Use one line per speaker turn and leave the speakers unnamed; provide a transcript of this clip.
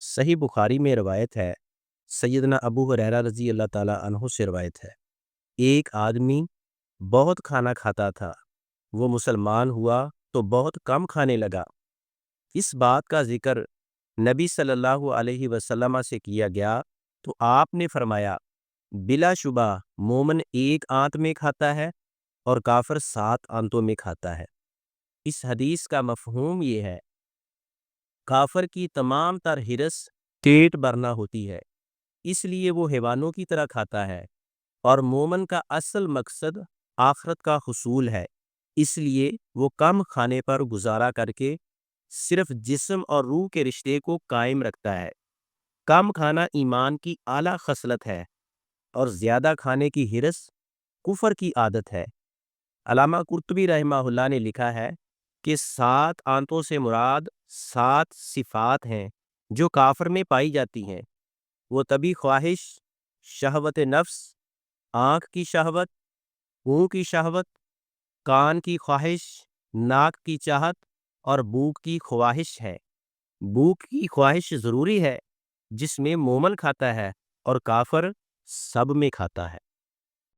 صحیح بخاری میں روایت ہے، سیدنا ابو ہریرہ رضی اللہ تعالیٰ عنہ سے روایت ہے، ایک آدمی بہت کھانا کھاتا تھا، وہ مسلمان ہوا تو بہت کم کھانے لگا۔ اس بات کا ذکر نبی صلی اللہ علیہ وسلم سے کیا گیا تو آپ نے فرمایا، بلا شبہ مومن ایک آنت میں کھاتا ہے اور کافر 7 آنتوں میں کھاتا ہے۔ اس حدیث کا مفہوم یہ ہے، کافر کی تمام تر حرص پیٹ بھرنا ہوتی ہے، اس لیے وہ حیوانوں کی طرح کھاتا ہے، اور مومن کا اصل مقصد آخرت کا حصول ہے، اس لیے وہ کم کھانے پر گزارا کر کے صرف جسم اور روح کے رشتے کو قائم رکھتا ہے۔ کم کھانا ایمان کی اعلیٰ خصلت ہے اور زیادہ کھانے کی حرص کفر کی عادت ہے۔ علامہ قرطبی رحمہ اللہ نے لکھا ہے کہ 7 آنتوں سے مراد 7 صفات ہیں جو کافر میں پائی جاتی ہیں۔ وہ طبی خواہش، شہوت نفس، آنکھ کی شہوت، منہ کی شہوت، کان کی خواہش، ناک کی چاہت اور بھوک کی خواہش ہے۔ بھوک کی خواہش ضروری ہے جس میں مومن کھاتا ہے اور کافر سب میں کھاتا ہے۔